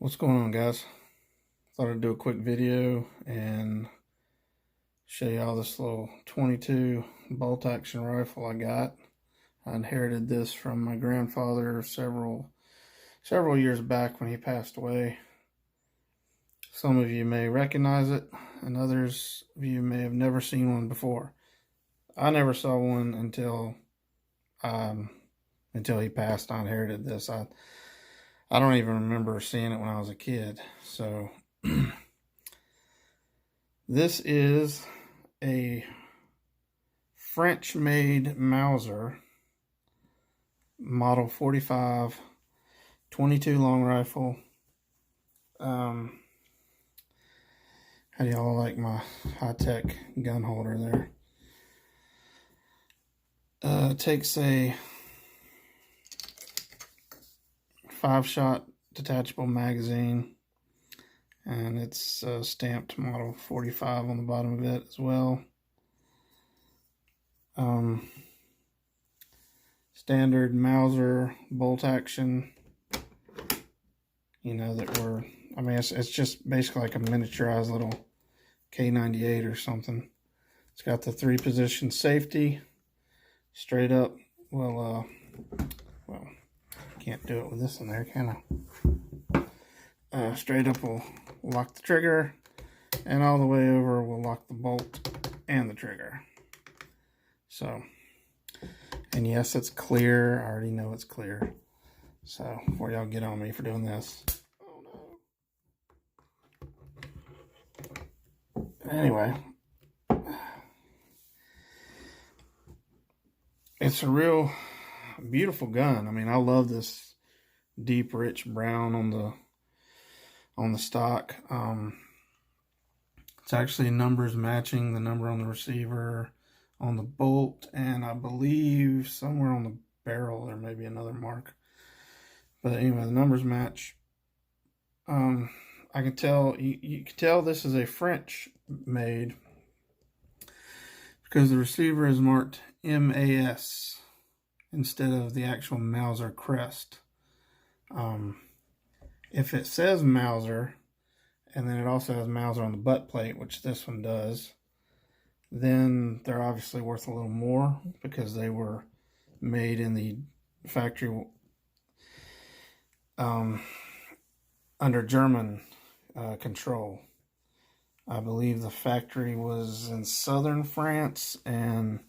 What's going on, guys? Thought I'd do a quick video and show y'all this little 22 bolt action rifle I got. I inherited this from my grandfather several years back when he passed away. Some of you may recognize it, and others of you may have never seen one before. I never saw one until he passed. I inherited this. I don't even remember seeing it when I was a kid. So this is a French-made Mauser Model 45 22 long rifle. How do y'all like my high-tech gun holder there? It takes a 5-shot detachable magazine, and it's stamped Model 45 on the bottom of it as well. Standard Mauser bolt action, it's just basically like a miniaturized little K98 or something. It's got the 3-position safety straight up. Well, can't do it with this in there, can I? Straight up will lock the trigger, and all the way over will lock the bolt and the trigger. So, and yes, it's clear. I already know it's clear. So, before y'all get on me for doing this. Oh no. Anyway, it's a real beautiful gun. I mean, I love this deep, rich brown on the stock. It's actually numbers matching the number on the receiver, on the bolt, and I believe somewhere on the barrel there may be another mark. But anyway, the numbers match. I can tell you can tell this is a French made because the receiver is marked MAS instead of the actual Mauser crest. If it says Mauser, and then it also has Mauser on the butt plate, which this one does, then they're obviously worth a little more because they were made in the factory under German control. I believe the factory was in southern France, and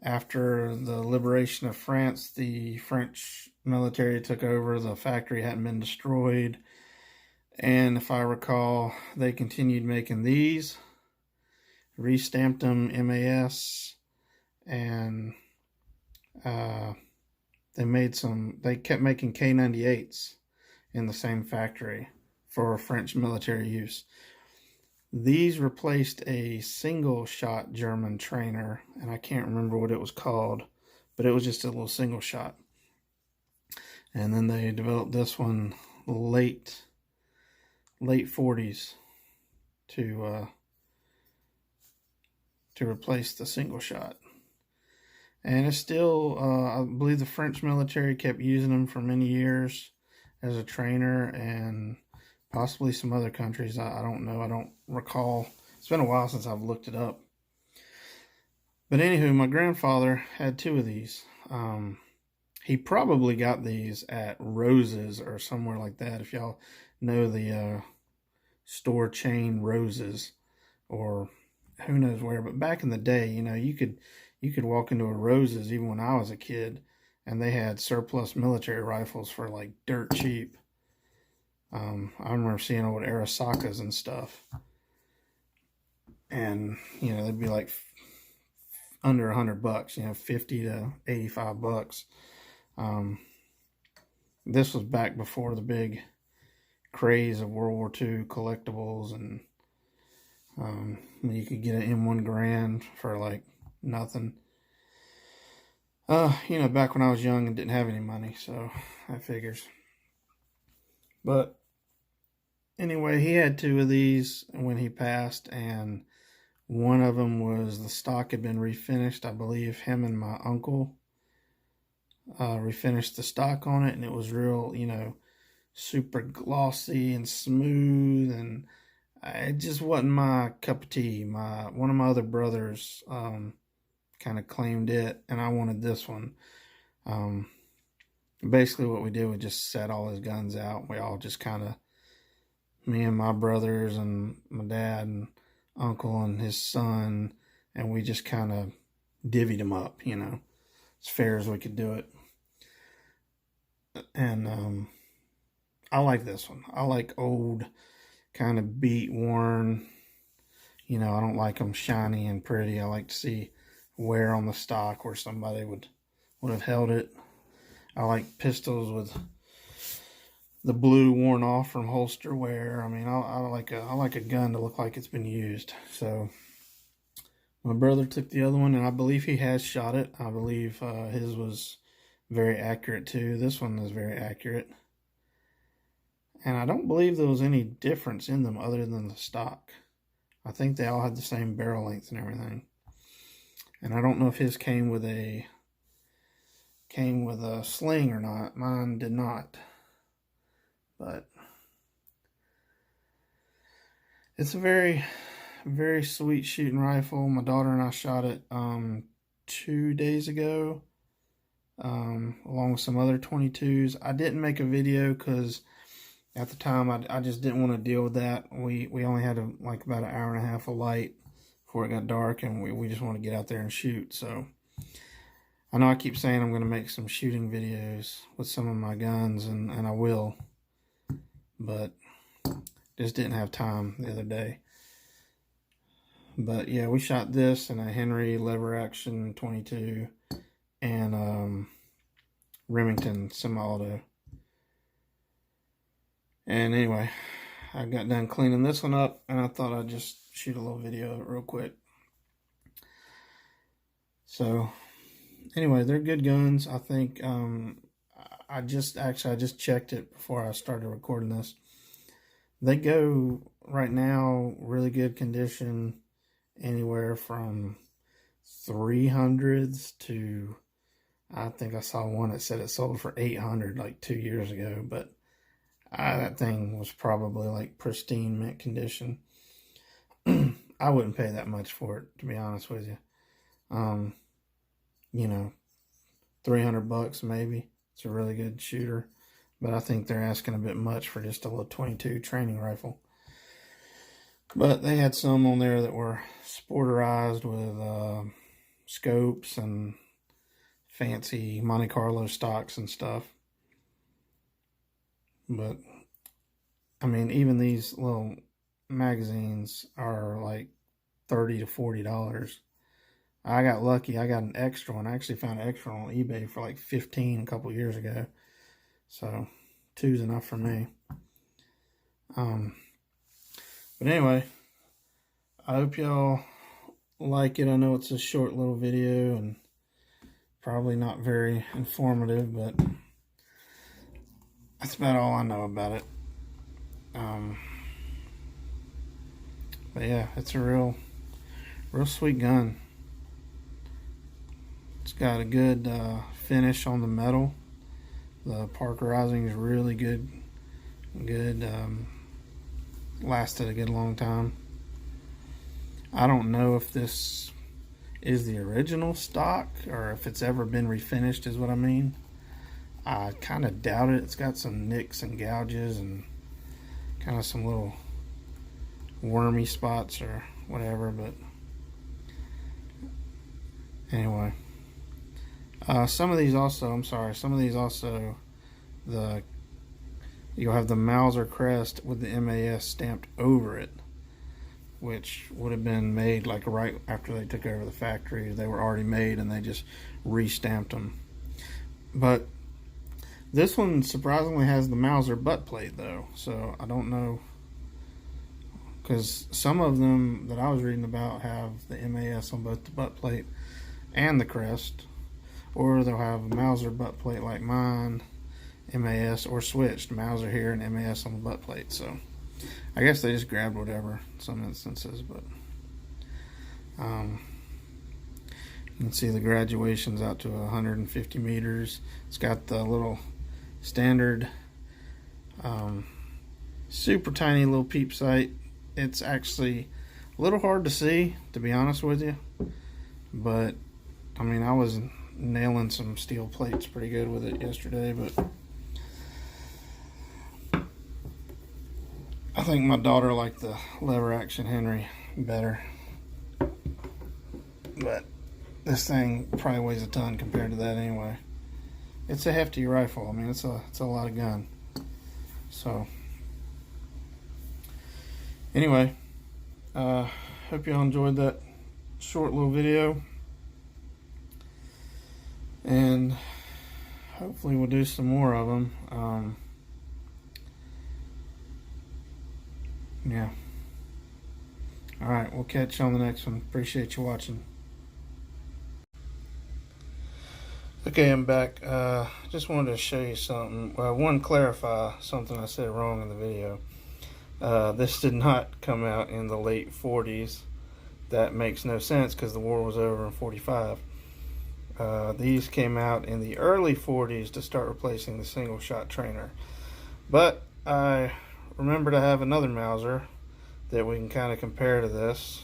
after the liberation of France, the French military took over. The factory hadn't been destroyed, and if I recall, they continued making these, restamped them MAS, and they kept making K98s in the same factory for French military use. These replaced a single-shot German trainer, and I can't remember what it was called, but it was just a little single shot. And then they developed this one late 40s to replace the single shot. And it's still, I believe the French military kept using them for many years as a trainer, and possibly some other countries. I don't know. I don't recall. It's been a while since I've looked it up. But anywho, my grandfather had 2 of these. He probably got these at Rose's or somewhere like that. If y'all know the store chain Rose's, or who knows where. But back in the day, you could walk into a Rose's even when I was a kid, and they had surplus military rifles for like dirt cheap. I remember seeing old Arasakas and stuff, and they'd be like under $100, 50 to 85 bucks. This was back before the big craze of World War II collectibles, and you could get an M1 Garand for like nothing. Back when I was young and didn't have any money, so that figures. But anyway, he had 2 of these when he passed, and one of them was the stock had been refinished. I believe him and my uncle refinished the stock on it, and it was real, super glossy and smooth, and it just wasn't my cup of tea. One of my other brothers kind of claimed it, and I wanted this one. Basically what we did was just set all his guns out. We all just kind of, me and my brothers and my dad and uncle and his son, and we just kind of divvied them up, you know, as fair as we could do it. And I like this one. I like old, kind of beat worn. You know, I don't like them shiny and pretty. I like to see wear on the stock where somebody would have held it. I like pistols with the blue worn off from holster wear. I mean, I like a gun to look like it's been used. So my brother took the other one, and I believe he has shot it. I believe his was very accurate too. This one is very accurate. And I don't believe there was any difference in them other than the stock. I think they all had the same barrel length and everything. And I don't know if his came with a sling or not. Mine did not. But it's a very, very sweet shooting rifle. My daughter and I shot it 2 days ago, along with some other 22s. I didn't make a video because at the time I just didn't want to deal with that. We only had like about an hour and a half of light before it got dark, and we just want to get out there and shoot. So I know I keep saying I'm going to make some shooting videos with some of my guns, and I will, but just didn't have time the other day. But yeah, we shot this in a Henry lever action 22 and Remington semi-auto. And anyway, I got done cleaning this one up, and I thought I'd just shoot a little video of it real quick. So anyway, they're good guns. I think I just checked it before I started recording this. They go right now really good condition, anywhere from 300s to, I think I saw one that said it sold for 800 like 2 years ago, but that thing was probably like pristine mint condition. I wouldn't pay that much for it, to be honest with you. You know, $300 maybe. It's a really good shooter, but I think they're asking a bit much for just a little 22 training rifle. But they had some on there that were sporterized with scopes and fancy Monte Carlo stocks and stuff. But I mean, even these little magazines are like $30 to $40. I got lucky. I got an extra one. I actually found an extra on eBay for like $15 a couple years ago. So 2's enough for me. But anyway, I hope y'all like it. I know it's a short little video and probably not very informative, but that's about all I know about it. But yeah, it's a real sweet gun. It's got a good finish on the metal. The parkerizing is really good. Lasted a good long time. I don't know if this is the original stock or if it's ever been refinished, is what I mean. I kind of doubt it. It's got some nicks and gouges and kind of some little wormy spots or whatever, but anyway. Some of these also, you'll have the Mauser crest with the MAS stamped over it, which would have been made like right after they took over the factory. They were already made and they just re-stamped them. But this one surprisingly has the Mauser butt plate though, so I don't know, because some of them that I was reading about have the MAS on both the butt plate and the crest, or they'll have a Mauser butt plate like mine, MAS, or switched, Mauser here and MAS on the butt plate. So I guess they just grabbed whatever in some instances, but you can see the graduations out to 150 meters. It's got the little standard Super tiny little peep sight. It's actually a little hard to see, to be honest with you, but I mean, I was nailing some steel plates pretty good with it yesterday, but I think my daughter liked the lever action Henry better. But this thing probably weighs a ton compared to that anyway. It's a hefty rifle. I mean, it's a lot of gun. So anyway, hope y'all enjoyed that short little video, and hopefully we'll do some more of them. Yeah. Alright, we'll catch you on the next one. Appreciate you watching. Okay, I'm back. Just wanted to show you something. Well, one, clarify something I said wrong in the video. This did not come out in the late 40s. That makes no sense because the war was over in 45. These came out in the early 40s to start replacing the single shot trainer. But I remember to have another Mauser that we can kind of compare to this.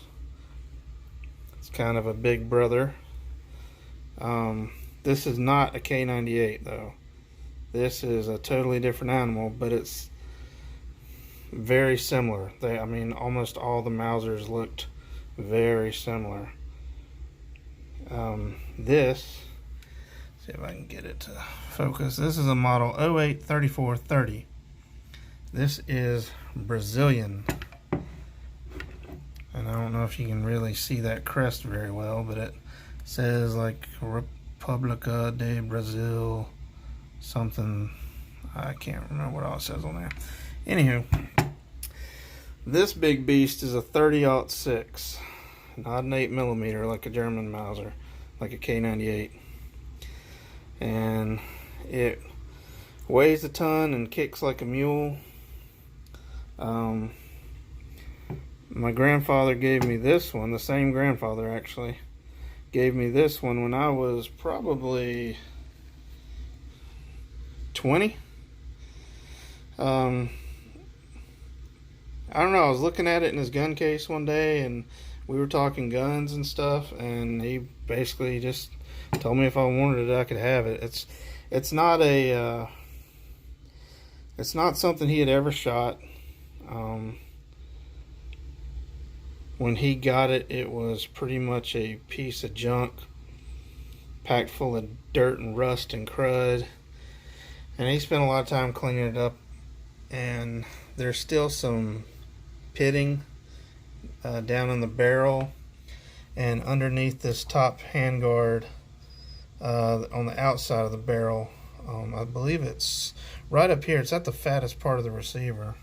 It's kind of a big brother. This is not a K98 though. This is a totally different animal, but it's very similar. I mean, almost all the Mausers looked very similar. This, see if I can get it to focus. This is a model 08-3430. This is Brazilian. And I don't know if you can really see that crest very well, but it says like República de Brazil something. I can't remember what all it says on there. Anywho, this big beast is a 30-06, not an 8mm like a German Mauser, like a K98. And it weighs a ton and kicks like a mule. My grandfather gave me this one, the same grandfather actually, gave me this one when I was probably 20. I don't know, I was looking at it in his gun case one day and we were talking guns and stuff, and he basically just told me if I wanted it I could have it. It's not something he had ever shot. When he got it, it was pretty much a piece of junk packed full of dirt and rust and crud, and he spent a lot of time cleaning it up, and there's still some pitting down in the barrel and underneath this top handguard on the outside of the barrel. I believe it's right up here. It's at the fattest part of the receiver.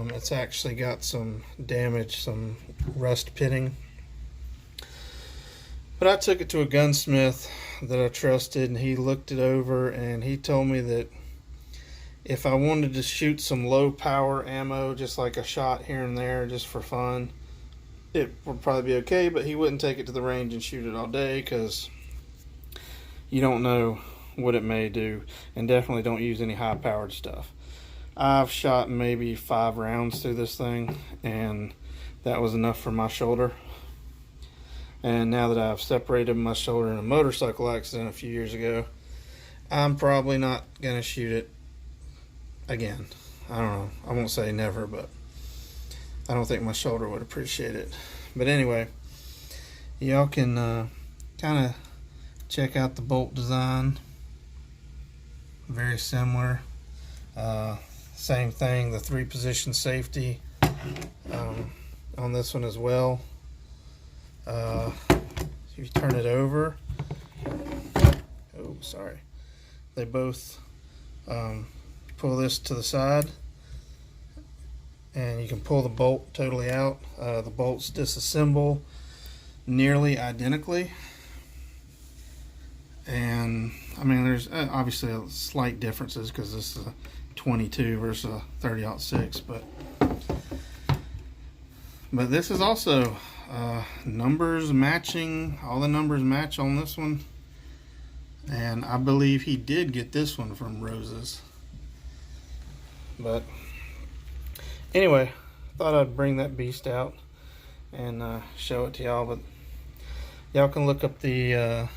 It's actually got some damage, some rust pitting. But I took it to a gunsmith that I trusted, and he looked it over, and he told me that if I wanted to shoot some low power ammo, just like a shot here and there, just for fun, it would probably be okay, but he wouldn't take it to the range and shoot it all day because you don't know what it may do, and definitely don't use any high powered stuff. I've shot maybe 5 rounds through this thing, and that was enough for my shoulder. And now that I've separated my shoulder in a motorcycle accident a few years ago, I'm probably not going to shoot it again. I don't know. I won't say never, but I don't think my shoulder would appreciate it. But anyway, y'all can kind of check out the bolt design. Very similar. Same thing, the 3-position safety on this one as well. If you turn it over, oh sorry, they both pull this to the side, and you can pull the bolt totally out. The bolts disassemble nearly identically, and I mean there's obviously slight differences because this is a 22 versus a 30-06, but this is also numbers matching. All the numbers match on this one, and I believe he did get this one from Rose's. But anyway, thought I'd bring that beast out and show it to y'all. But y'all can look up the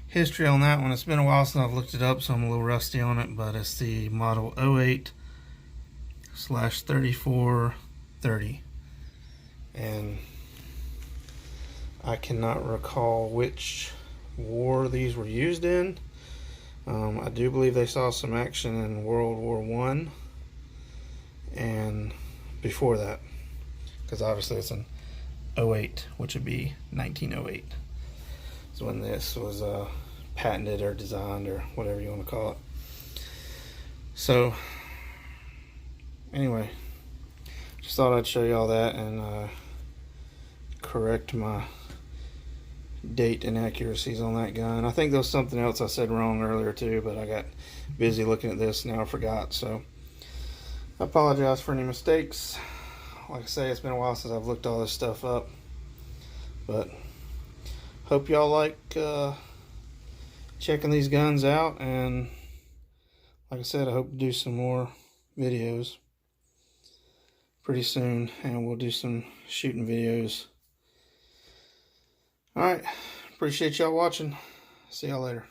history on that one. It's been a while since I've looked it up, so I'm a little rusty on it, but it's the model 08/3430, and I cannot recall which war these were used in. I do believe they saw some action in World War I and before that, because obviously it's an 08, which would be 1908 is when this was patented or designed, or whatever you want to call it. So anyway, just thought I'd show you all that and correct my date inaccuracies on that gun. I think there was something else I said wrong earlier too, but I got busy looking at this, now I forgot. So I apologize for any mistakes. Like I say, it's been a while since I've looked all this stuff up, but hope y'all like checking these guns out, and like I said, I hope to do some more videos pretty soon, and we'll do some shooting videos. Alright, appreciate y'all watching. See y'all later.